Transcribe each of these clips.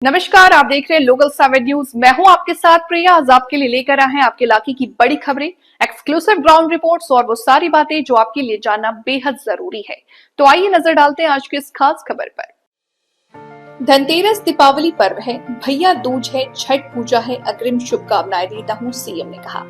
नमस्कार, आप देख रहे हैं लोकल 7 न्यूज। मैं हूं आपके साथ प्रिया। आज आपके लिए लेकर आए हैं आपके इलाके की बड़ी खबरें, एक्सक्लूसिव ग्राउंड रिपोर्ट्स और वो सारी बातें जो आपके लिए जानना बेहद जरूरी है। तो आइए नजर डालते हैं आज की इस खास खबर पर। धनतेरस दीपावली पर्व है, भैया दूज है, छठ पूजा है, अग्रिम शुभकामनाएं देता हूं, सीएम ने कहा।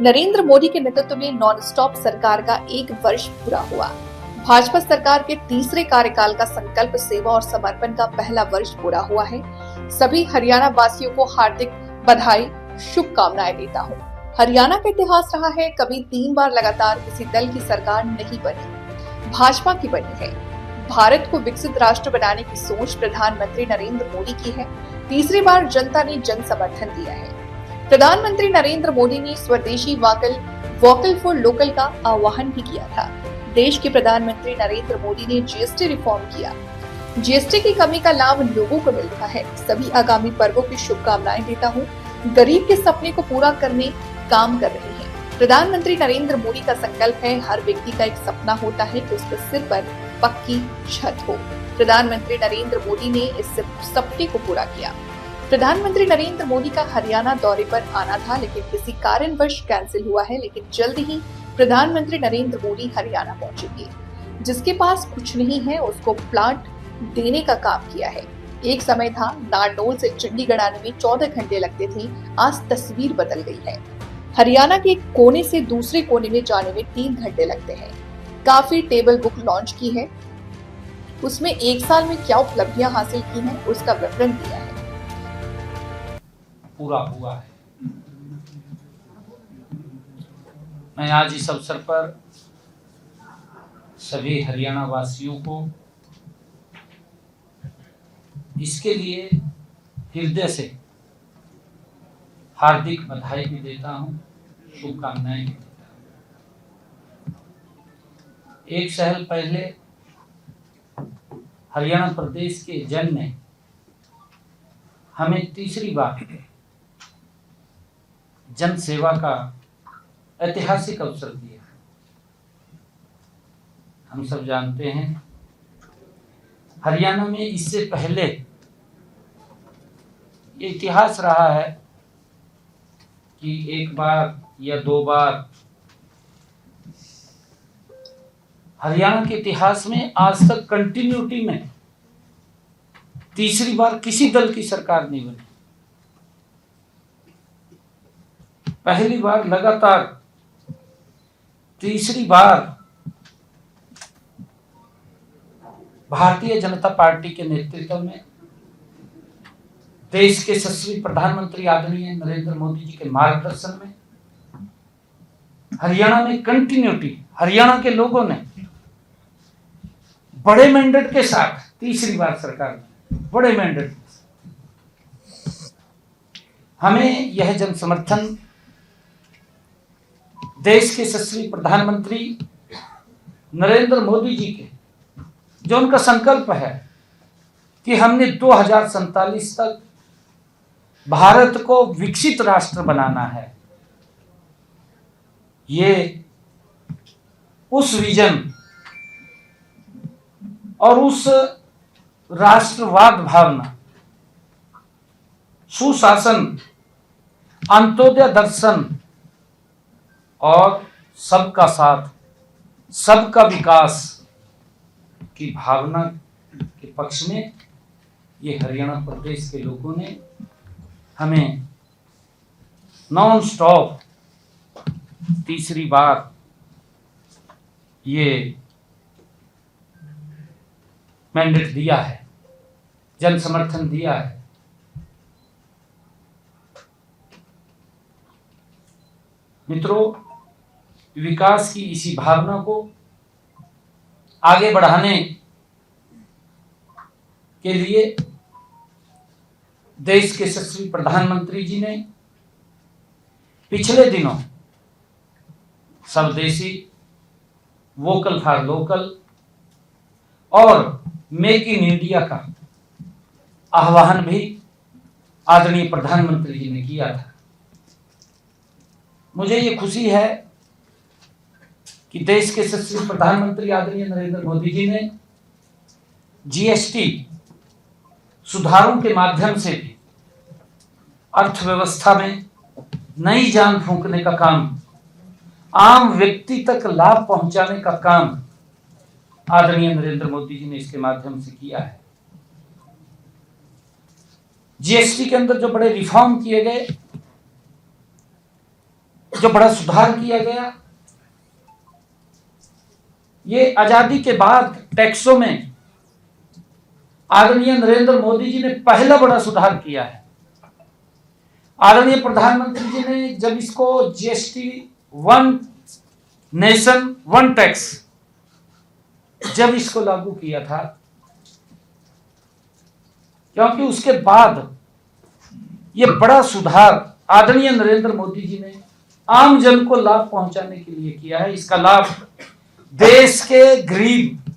नरेंद्र मोदी के नेतृत्व में नॉन स्टॉप सरकार का 1 वर्ष पूरा हुआ। भाजपा सरकार के तीसरे कार्यकाल का संकल्प, सेवा और समर्पण का पहला वर्ष पूरा हुआ है। सभी हरियाणा वासियों को हार्दिक बधाई, शुभकामनाएं देता हूँ। हरियाणा का इतिहास रहा है, कभी 3 बार लगातार किसी दल की सरकार नहीं बनी, भाजपा की बनी है। भारत को विकसित राष्ट्र बनाने की सोच प्रधानमंत्री नरेंद्र मोदी की है। तीसरी बार जनता ने जन समर्थन दिया है। प्रधानमंत्री नरेंद्र मोदी ने स्वदेशी वोकल फॉर लोकल का आह्वान भी किया था। देश के प्रधानमंत्री नरेंद्र मोदी ने जीएसटी रिफॉर्म किया। जीएसटी की कमी का लाभ लोगों को मिल रहा है। सभी आगामी पर्वों की शुभकामनाएं देता हूँ। गरीब के सपने को पूरा करने काम कर रहे हैं। प्रधानमंत्री नरेंद्र मोदी का संकल्प है, हर व्यक्ति का एक सपना होता है कि उसके सिर पर पक्की छत हो। प्रधानमंत्री नरेंद्र मोदी ने इस सपने को पूरा किया। प्रधानमंत्री नरेंद्र मोदी का हरियाणा दौरे पर आना था, लेकिन किसी कारणवश कैंसिल हुआ है। लेकिन जल्द ही प्रधानमंत्री नरेंद्र मोदी हरियाणा पहुंचेंगे। जिसके पास कुछ नहीं है उसको प्लांट देने का काम किया है। एक समय था, नारनौल से चंडीगढ़ आने में 14 घंटे लगते थे। आज तस्वीर बदल गई है। हरियाणा के एक कोने से दूसरे कोने में जाने में 3 घंटे लगते हैं। काफी टेबल बुक लॉन्च की है, उसमें 1 साल में क्या उपलब्धियां हासिल की हैं उसका विवरण दिया है। पूरा हुआ है। मैं आज इस अवसर पर सभी हरियाणा वासियों को इसके लिए हृदय से हार्दिक बधाई भी देता हूं, शुभकामनाएं भी देता हूं। एक साल पहले हरियाणा प्रदेश के जन ने हमें तीसरी बार जन सेवा का ऐतिहासिक अवसर दिया। हम सब जानते हैं, हरियाणा में इससे पहले ये इतिहास रहा है कि 1 बार या 2 बार हरियाणा के इतिहास में आज तक कंटिन्यूटी में तीसरी बार किसी दल की सरकार नहीं बनी। पहली बार लगातार तीसरी बार भारतीय जनता पार्टी के नेतृत्व में देश के यशस्वी प्रधानमंत्री आदरणीय नरेंद्र मोदी जी के मार्गदर्शन में हरियाणा में कंटिन्यूटी, हरियाणा के लोगों ने बड़े मैंडेट के साथ तीसरी बार सरकार में बड़े मैंडेट हमें यह जन समर्थन देश के यशस्वी प्रधानमंत्री नरेंद्र मोदी जी के जो उनका संकल्प है कि हमने 2047 तक भारत को विकसित राष्ट्र बनाना है, ये उस विजन और उस राष्ट्रवाद भावना, सुशासन, अंत्योदय दर्शन और सबका साथ, सबका विकास की भावना के पक्ष में ये हरियाणा प्रदेश के लोगों ने हमें नॉन स्टॉप तीसरी बार ये मैंडेट दिया है, जन समर्थन दिया है। मित्रों, विकास की इसी भावना को आगे बढ़ाने के लिए देश के यशस्वी प्रधानमंत्री जी ने पिछले दिनों स्वदेशी, वोकल फॉर लोकल और मेक इन इंडिया का आह्वान भी आदरणीय प्रधानमंत्री जी ने किया था। मुझे ये खुशी है कि देश के यशस्वी प्रधानमंत्री आदरणीय नरेंद्र मोदी जी ने जीएसटी सुधारों के माध्यम से भी अर्थव्यवस्था में नई जान फूंकने का काम, आम व्यक्ति तक लाभ पहुंचाने का काम आदरणीय नरेंद्र मोदी जी ने इसके माध्यम से किया है। जीएसटी के अंदर जो बड़े रिफॉर्म किए गए, जो बड़ा सुधार किया गया, ये आजादी के बाद टैक्सों में आदरणीय नरेंद्र मोदी जी ने पहला बड़ा सुधार किया है। आदरणीय प्रधानमंत्री जी ने जब इसको GST one nation one tax जब इसको लागू किया था, क्योंकि उसके बाद ये बड़ा सुधार आदरणीय नरेंद्र मोदी जी ने आम जन को लाभ पहुंचाने के लिए किया है। इसका लाभ देश के गरीब,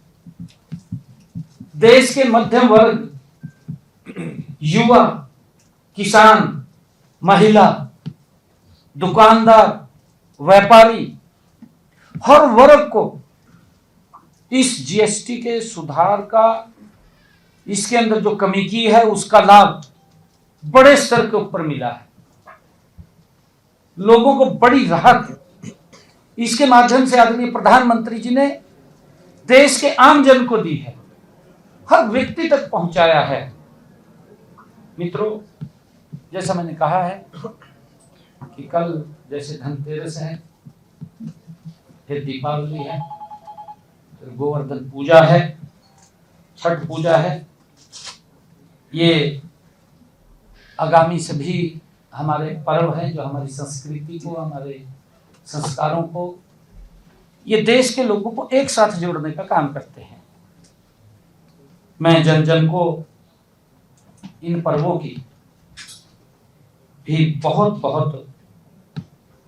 देश के मध्यम वर्ग, युवा, किसान, महिला, दुकानदार, व्यापारी, हर वर्ग को इस जीएसटी के सुधार का, इसके अंदर जो कमी की है उसका लाभ बड़े स्तर के ऊपर मिला है। लोगों को बड़ी राहत इसके माध्यम से आदरणीय प्रधानमंत्री जी ने देश के आम जन को दी है, हर व्यक्ति तक पहुंचाया है। मित्रों, जैसा मैंने कहा है कि कल जैसे धनतेरस है, फिर दीपावली है, फिर गोवर्धन पूजा है, छठ पूजा है, ये आगामी सभी हमारे पर्व हैं जो हमारी संस्कृति को, हमारे संस्कारों को, ये देश के लोगों को एक साथ जोड़ने का काम करते हैं। मैं जन जन को इन पर्वों की भी बहुत बहुत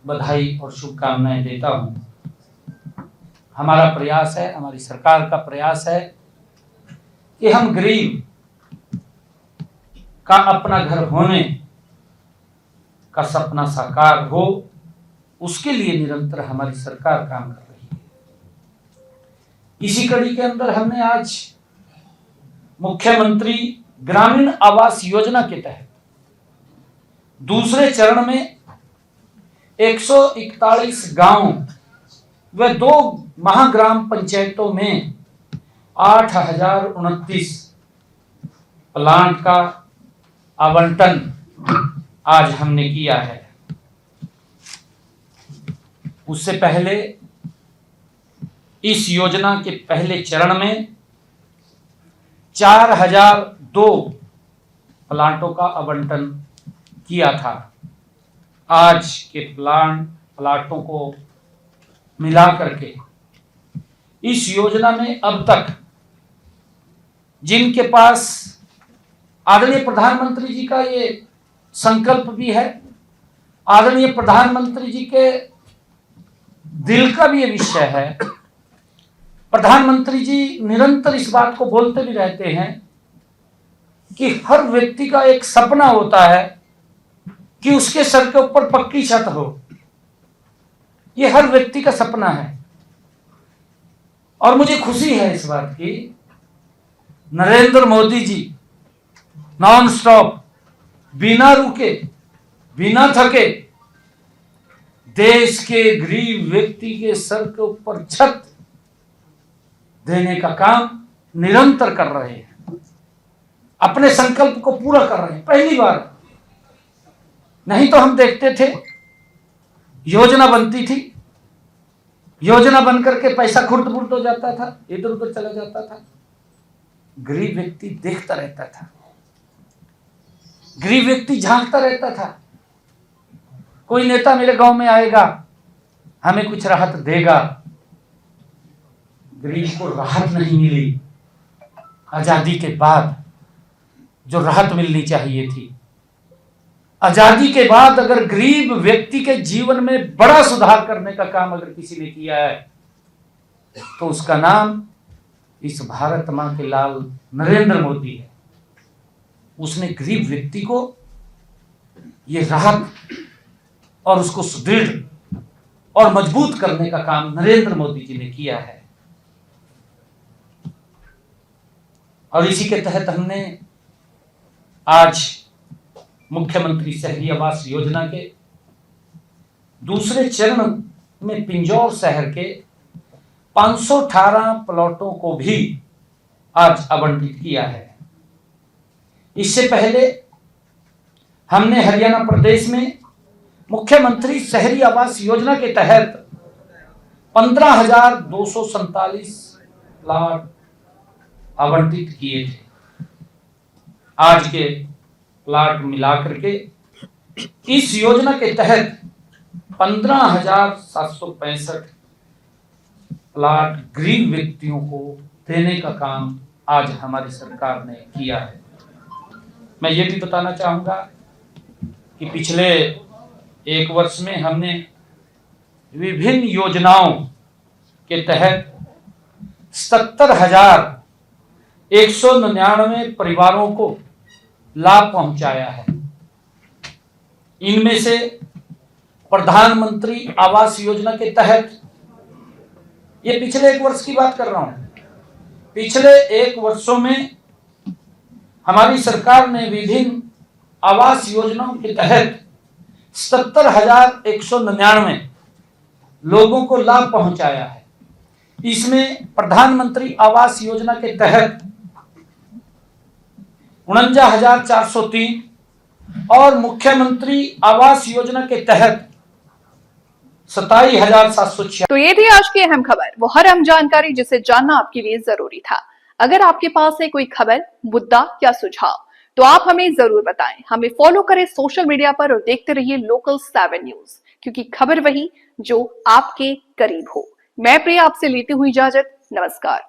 बधाई और शुभकामनाएं देता हूं। हमारा प्रयास है, हमारी सरकार का प्रयास है कि हम गरीब का अपना घर होने का सपना साकार हो, उसके लिए निरंतर हमारी सरकार काम कर रही है। इसी कड़ी के अंदर हमने आज मुख्यमंत्री ग्रामीण आवास योजना के तहत दूसरे चरण में 141 गांव व 2 महाग्राम पंचायतों में 8029 प्लांट का आवंटन आज हमने किया है। उससे पहले इस योजना के पहले चरण में 4002 प्लांटों का आवंटन किया था। आज के प्लांटों को मिला करके इस योजना में अब तक जिनके पास आदरणीय प्रधानमंत्री जी का ये संकल्प भी है, आदरणीय प्रधानमंत्री जी के दिल का भी ये विषय है। प्रधानमंत्री जी निरंतर इस बात को बोलते भी रहते हैं कि हर व्यक्ति का एक सपना होता है कि उसके सर के ऊपर पक्की छत हो। ये हर व्यक्ति का सपना है और मुझे खुशी है इस बात की, नरेंद्र मोदी जी नॉन स्टॉप, बिना रुके, बिना थके देश के गरीब व्यक्ति के सर के ऊपर छत देने का काम निरंतर कर रहे हैं, अपने संकल्प को पूरा कर रहे हैं। पहली बार नहीं तो हम देखते थे योजना बनती थी, योजना बनकर के पैसा खुर्द बुर्द हो जाता था, इधर उधर चला जाता था, गरीब व्यक्ति देखता रहता था, गरीब व्यक्ति झांकता रहता था। कोई नेता मेरे गांव में आएगा, हमें कुछ राहत देगा। गरीब को राहत नहीं मिली। आजादी के बाद जो राहत मिलनी चाहिए थी, आजादी के बाद अगर गरीब व्यक्ति के जीवन में बड़ा सुधार करने का काम अगर किसी ने किया है तो उसका नाम इस भारत मां के लाल नरेंद्र मोदी है। उसने गरीब व्यक्ति को ये राहत और उसको सुदृढ़ और मजबूत करने का काम नरेंद्र मोदी जी ने किया है। और इसी के तहत हमने आज मुख्यमंत्री शहरी आवास योजना के दूसरे चरण में पिंजौर शहर के 518 प्लॉटों को भी आज आवंटित किया है। इससे पहले हमने हरियाणा प्रदेश में मुख्यमंत्री शहरी आवास योजना के तहत 15,247 प्लाट आवंटित किए थे। आज के प्लाट मिलाकर के इस योजना के तहत 15,765 प्लाट गरीब व्यक्तियों को देने का काम आज हमारी सरकार ने किया है। मैं ये भी बताना चाहूंगा कि पिछले एक वर्ष में हमने विभिन्न योजनाओं के तहत 77,199 परिवारों को लाभ पहुंचाया है। इनमें से प्रधानमंत्री आवास योजना के तहत, ये पिछले एक वर्ष की बात कर रहा हूं, पिछले एक वर्षों में हमारी सरकार ने विभिन्न आवास योजनाओं के तहत 77,199 लोगों को लाभ पहुंचाया है। इसमें प्रधानमंत्री आवास योजना के तहत 49,403 और मुख्यमंत्री आवास योजना के तहत 27,706। तो ये थी आज की अहम खबर, वो हर अहम जानकारी जिसे जानना आपके लिए जरूरी था। अगर आपके पास है कोई खबर, मुद्दा या सुझाव तो आप हमें जरूर बताएं। हमें फॉलो करें सोशल मीडिया पर और देखते रहिए लोकल 7 न्यूज, क्योंकि खबर वही जो आपके करीब हो। मैं प्रिया आपसे लेती हुई इजाजत। नमस्कार।